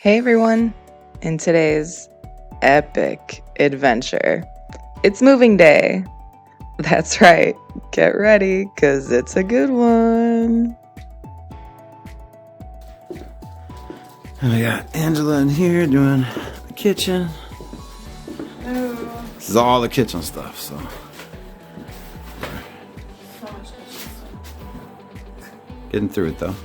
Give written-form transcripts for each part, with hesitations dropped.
Hey everyone! In today's epic adventure, it's moving day. That's right, get ready, because it's a good one. And we got Angela in here doing the kitchen. Hello. This is all the kitchen stuff, so. So much kitchen stuff. Getting through it though.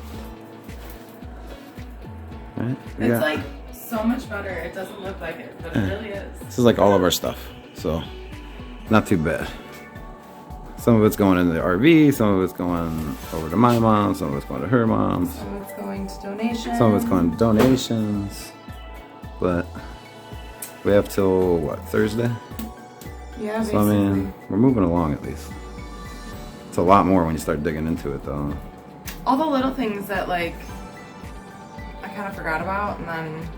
Right? It's like so much better. It doesn't look like it, but it really is. This is like all of our stuff, so not too bad. Some of it's going into the RV, some of it's going over to my mom, some of it's going to her mom's. Some of it's going to donations. Some of it's going to donations. But we have till what, Thursday? Yeah, basically. So I mean, we're moving along at least. It's a lot more when you start digging into it though. All the little things that like I kind of forgot about, and then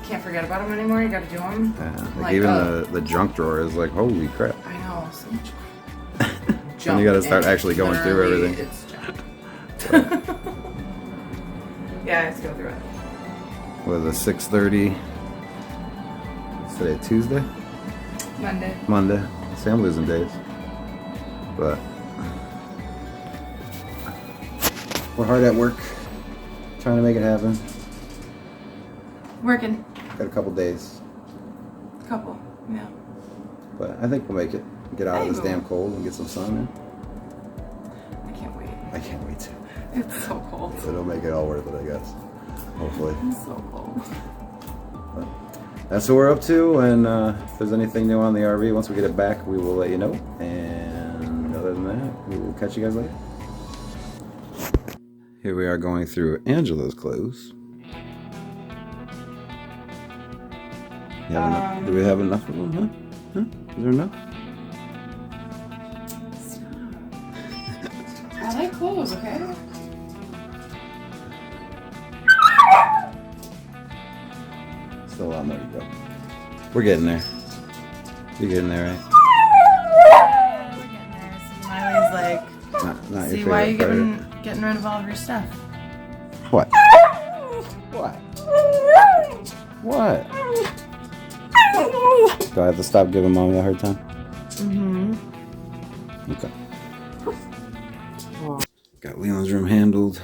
can't forget about them anymore. You got to do them. Yeah, like even the junk drawer is like, holy crap. I know, so much. And you got to start actually going through everything. It's junk. Yeah, I have to go through it. With a 6:30. What's today? Tuesday? Monday. See, I'm losing days. But we're hard at work, trying to make it happen. Working. Got a couple days, Couple. Yeah. but I think we'll make it. Get out of this Hey, damn cold and get some sun I can't wait. in. I can't wait to. It's so cold. It'll make it all worth it, I guess. Hopefully. It's so cold. But that's what we're up to, and if there's anything new on the RV, once we get it back, we will let you know. And other than that, we will catch you guys later. Here we are going through Angela's clothes. You have enough? Do we have enough of them, huh? Is there enough? I like clothes, okay? Still a lot more to go. We're getting there. You're getting there, right? We're getting there. See, Miley's like, Not see your why you favorite part. getting rid of all of your stuff? What? What? What? Do I have to stop giving mommy a hard time? Mm-hmm. Okay. Got Leon's room handled.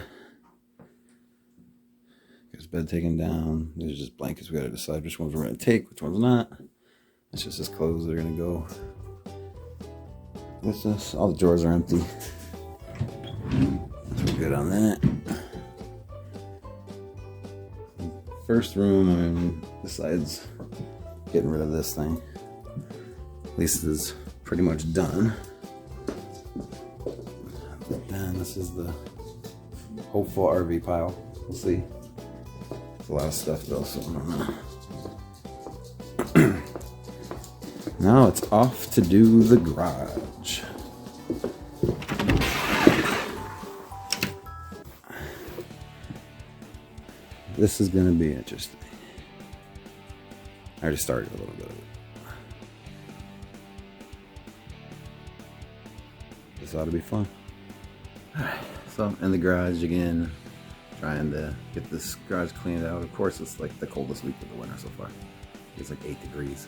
Got his bed taken down. There's just blankets. We gotta decide which ones we're gonna take, which ones not. It's just his clothes that are gonna go with us. All the drawers are empty. So we're good on that. First room, I mean, besides getting rid of this thing, at least it is pretty much done. And this is the hopeful RV pile. We'll see. It's a lot of stuff though, so I don't know. Now it's off to do the garage. This is gonna be interesting. I already started a little bit of it. This ought to be fun. So in the garage again, trying to get this garage cleaned out. Of course, it's like the coldest week of the winter so far. It's like 8 degrees.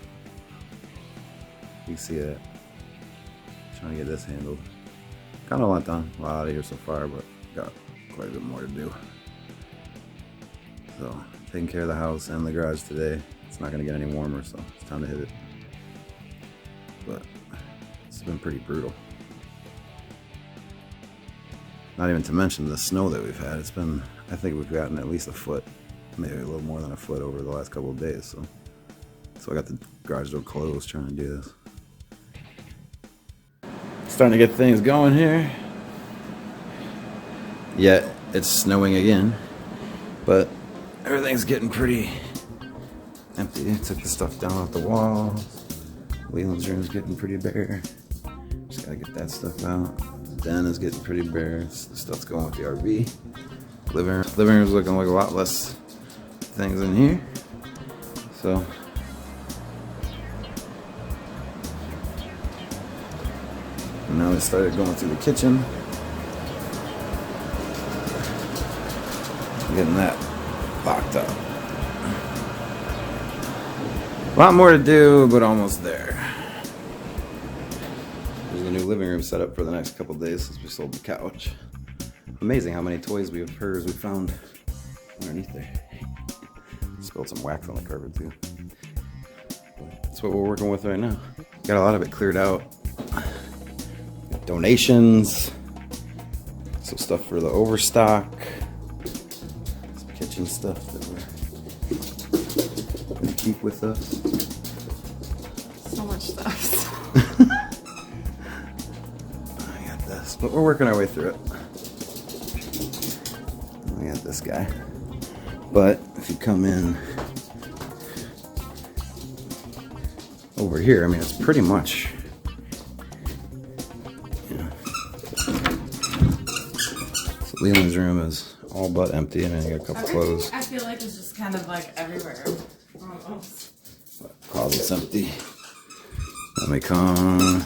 You can see it. Trying to get this handled. Got a lot done. A lot out of here so far, but got quite a bit more to do. So taking care of the house and the garage today. It's not gonna get any warmer, so it's time to hit it. But it's been pretty brutal. Not even to mention the snow that we've had. It's been, I think we've gotten at least a foot, maybe a little more than a foot over the last couple of days. So I got the garage door closed trying to do this. Starting to get things going here. Yet it's snowing again, but everything's getting pretty empty. I took the stuff down off the walls. Leland's room's getting pretty bare. Just gotta get that stuff out. Den is getting pretty bare. The stuff's going with the RV. Living room's looking like a lot less things in here. So and now we started going through the kitchen. Getting that locked up. A lot more to do, but almost there. There's a new living room set up for the next couple days since we sold the couch. Amazing how many toys we found underneath there. Spilled some wax on the carpet too. That's what we're working with right now. Got a lot of it cleared out. Donations. Some stuff for the overstock. Some kitchen stuff that we're gonna keep with us. So much stuff. I got this, but we're working our way through it. I got this guy. But if you come in over here, I mean, it's pretty much, you know, so Leland's room is all but empty. I mean, I got a couple clothes. I feel like it's just kind of like everywhere. Almost. Closet's empty. Let me come.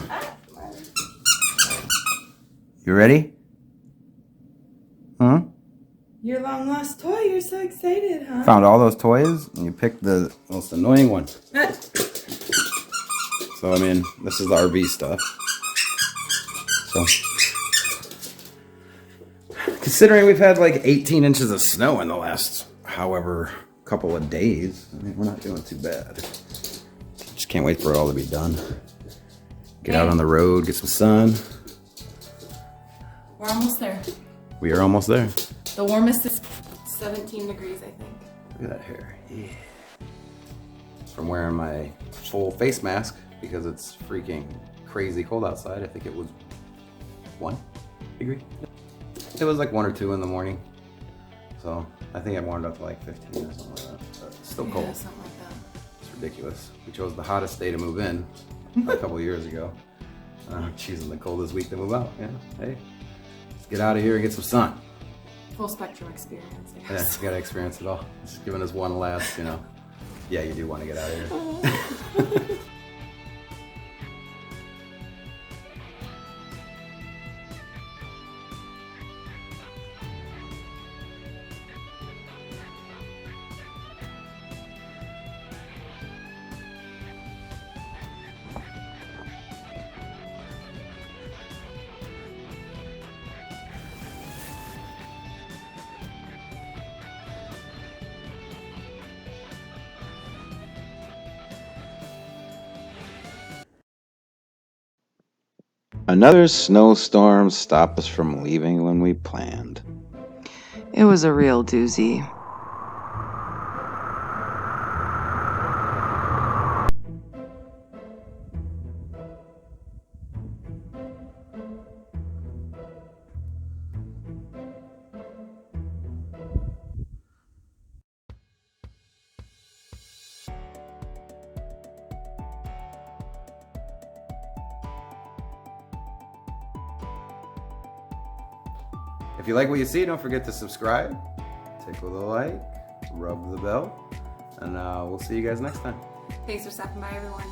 You ready? Huh? Your long lost toy, you're so excited, huh? Found all those toys and you picked the most annoying one. So, I mean, this is the RV stuff. So, considering we've had like 18 inches of snow in the last however couple of days, I mean, we're not doing too bad. Just can't wait for it all to be done. Get out on the road, get some sun. We're almost there. We are almost there. The warmest is 17 degrees, I think. Look at that hair. Yeah. From wearing my full face mask because it's freaking crazy cold outside. I think it was 1 degree. It was like 1 or 2 in the morning. So I think I warmed up to like 15 or something like that. But it's still cold. Yeah, something like that. It's ridiculous. We chose the hottest day to move in a couple of years ago. Choosing the coldest week to move out. Yeah. Hey, let's get out of here and get some sun. Full spectrum experience, I Yeah, guess. you gotta experience it all. Just giving us one last, you know. Yeah, you do want to get out of here. Another snowstorm stopped us from leaving when we planned. It was a real doozy. If you like what you see, don't forget to subscribe, tickle the like, rub the bell, and we'll see you guys next time. Thanks for stopping by, everyone.